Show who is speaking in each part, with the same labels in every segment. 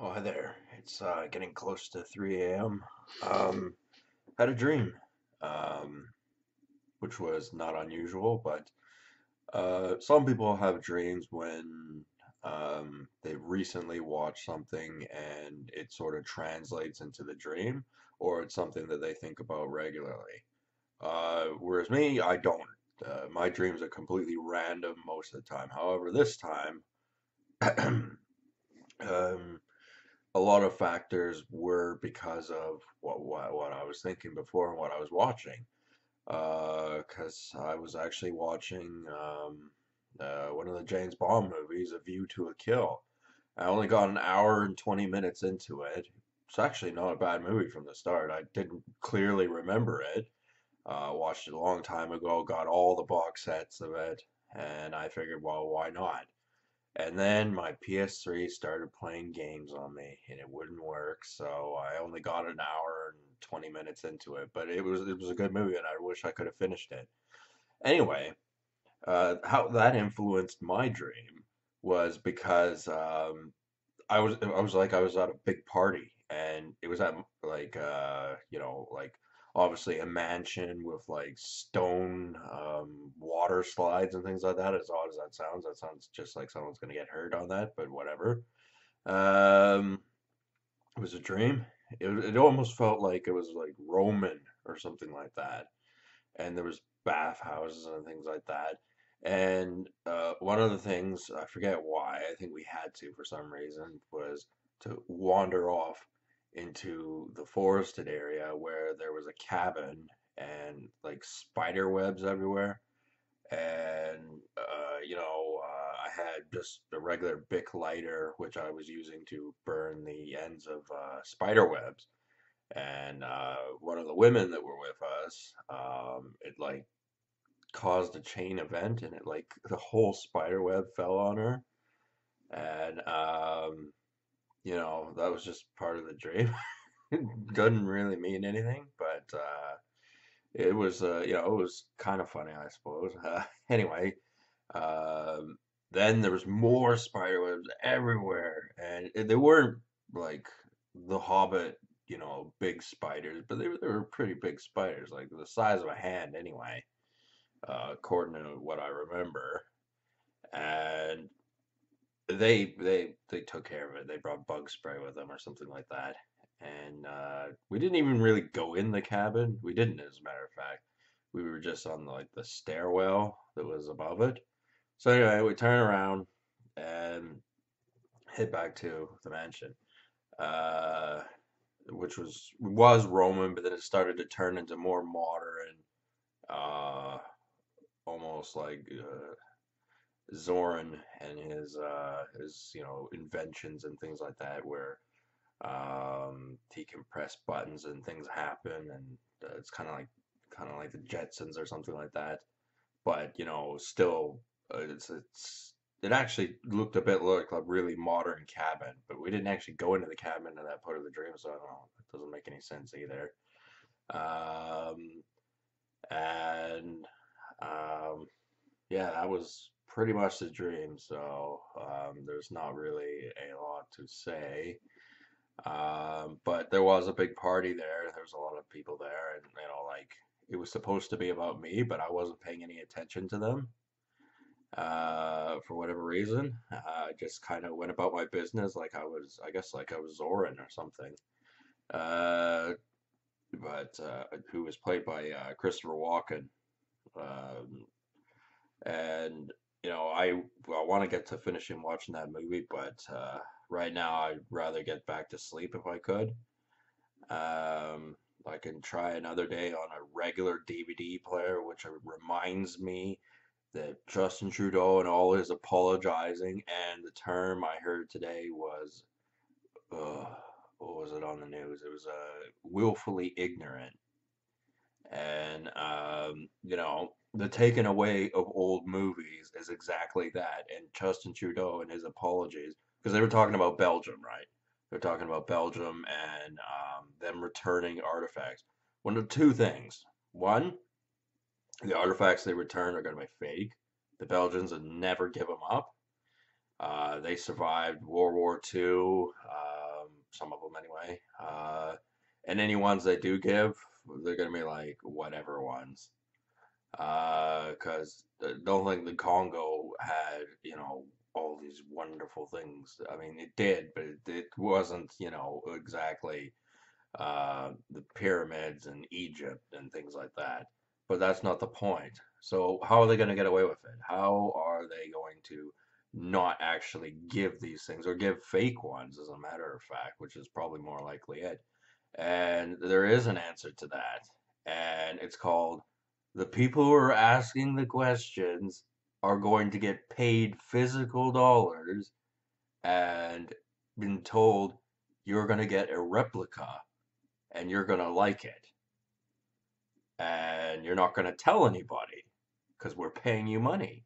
Speaker 1: Oh, hi there. It's getting close to 3 a.m. Um, had a dream, um, which was not unusual, but some people have dreams when they've recently watched something and it sort of translates into the dream, or it's something that they think about regularly. Whereas me, I don't. My dreams are completely random most of the time. However, this time, um, a lot of factors were because of what I was thinking before and what I was watching. Because I was actually watching one of the James Bond movies, A View to a Kill. I only got an hour and 20 minutes into it. It's actually not a bad movie from the start. I didn't clearly remember it. Watched it a long time ago, got all the box sets of it, and I figured, well, why not? And then my PS3 started playing games on me and it wouldn't work, so I only got an hour and 20 minutes into it, but it was a good movie and I wish I could have finished it. Anyway, how that influenced my dream was because I was at a big party and it was at like like obviously a mansion with like stone water slides and things like that. As odd as that sounds just like someone's gonna get hurt on that, but whatever. Um, it was a dream. It almost felt like it was like Roman or something like that, and there was bathhouses and things like that. And one of the things, I forget why, I think we had to for some reason, was to wander off into the forested area where there was a cabin and like spider webs everywhere. And I had just a regular Bic lighter, which I was using to burn the ends of spider webs. And one of the women that were with us, it like caused a chain event and it like the whole spider web fell on her. And that was just part of the dream. Doesn't really mean anything, but it was it was kind of funny, I suppose. Anyway, um, then there was more spider webs everywhere, and they weren't like the Hobbit, big spiders, but they were pretty big spiders, like the size of a hand anyway, according to what I remember. And they took care of it. They brought bug spray with them or something like that. And we didn't even really go in the cabin. We didn't, as a matter of fact. We were just on like the stairwell that was above it. So anyway, we turn around and head back to the mansion, uh, which was Roman, but then it started to turn into more modern, uh, almost like Zoran and his inventions and things like that, where he can press buttons and things happen, and it's kind of like the Jetsons or something like that. But still, it actually looked a bit like a really modern cabin, but we didn't actually go into the cabin in that part of the dream, so I don't know. It doesn't make any sense either. Um, and yeah, that was pretty much the dream. So there's not really a lot to say. But there was a big party there. There was a lot of people there, and like it was supposed to be about me, but I wasn't paying any attention to them for whatever reason. I just kind of went about my business like I guess, like I was Zoran or something. Uh, but who was played by Christopher Walken. Um, and I want to get to finishing watching that movie, but right now I'd rather get back to sleep if I could. Um, I can try another day on a regular DVD player, which reminds me that Justin Trudeau and all his apologizing, and the term I heard today was, uh, what was it on the news? It was willfully ignorant. And the taking away of old movies is exactly that. And Justin Trudeau and his apologies, because they were talking about Belgium, right? They're talking about Belgium and them returning artifacts. One of two things. One, the artifacts they return are going to be fake. The Belgians would never give them up. They survived World War II. some of them anyway. And any ones they do give, they're gonna be like whatever ones. Because I don't think the Congo had, all these wonderful things. I mean, it did, but it wasn't, exactly the pyramids and Egypt and things like that. But that's not the point. So how are they going to get away with it? How are they going to not actually give these things or give fake ones, as a matter of fact, which is probably more likely it. And there is an answer to that. And it's called the people who are asking the questions are going to get paid physical dollars and been told you're going to get a replica and you're going to like it. And you're not going to tell anybody because we're paying you money.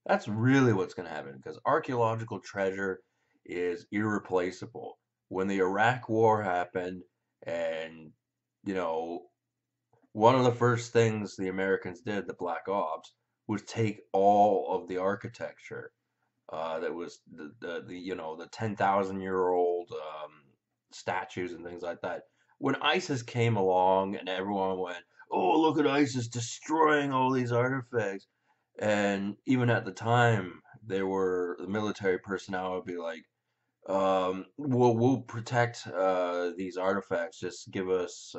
Speaker 1: That's really what's going to happen because archaeological treasure is irreplaceable. When the Iraq War happened, and you know, one of the first things the Americans did, the Black Ops, was take all of the architecture that was the 10,000-year-old statues and things like that. When ISIS came along and everyone went, "Oh, look at ISIS destroying all these artifacts," and even at the time, the military personnel would be like, we'll protect these artifacts. Just give us,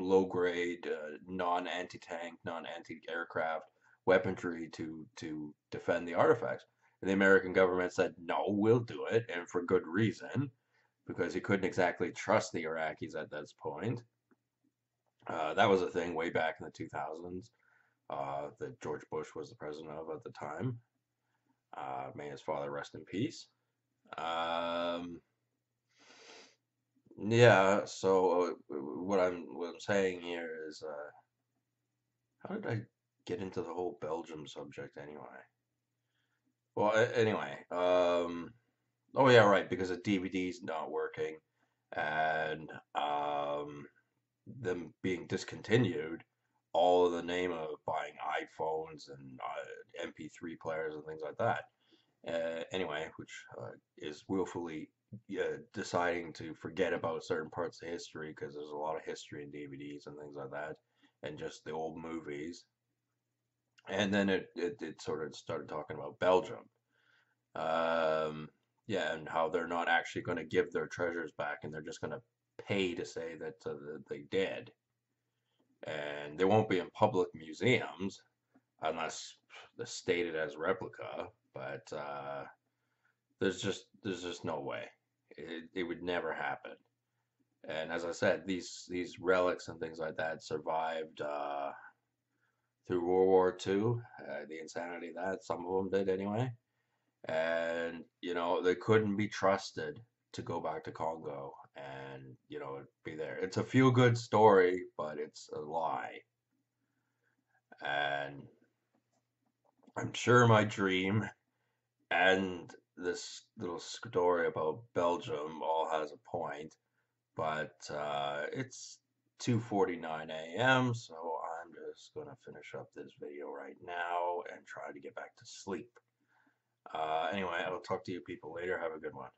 Speaker 1: low grade, non-anti-tank, non-anti-aircraft weaponry to defend the artifacts. And the American government said, no, we'll do it, and for good reason, because you couldn't exactly trust the Iraqis at this point. That was a thing way back in the 2000s that George Bush was the president of at the time. May his father rest in peace. Um, yeah, so what I'm saying here is, how did I get into the whole Belgium subject anyway? Well, anyway, oh yeah, right, because the DVD's not working, and them being discontinued, all in the name of buying iPhones and MP3 players and things like that. Anyway, which is willfully deciding to forget about certain parts of history because there's a lot of history in DVDs and things like that, and just the old movies. And then it sort of started talking about Belgium. Yeah, and how they're not actually going to give their treasures back, and they're just going to pay to say that they did. And they won't be in public museums unless they're stated as replica, but there's just no way. It would never happen. And as I said, these relics and things like that survived through World War II. The insanity that some of them did anyway, and they couldn't be trusted to go back to Congo and be there. It's a feel good story, but it's a lie. And I'm sure my dream and this little story about Belgium all has a point, but it's 2:49 a.m., so I'm just gonna finish up this video right now and try to get back to sleep. Anyway, I'll talk to you people later. Have a good one.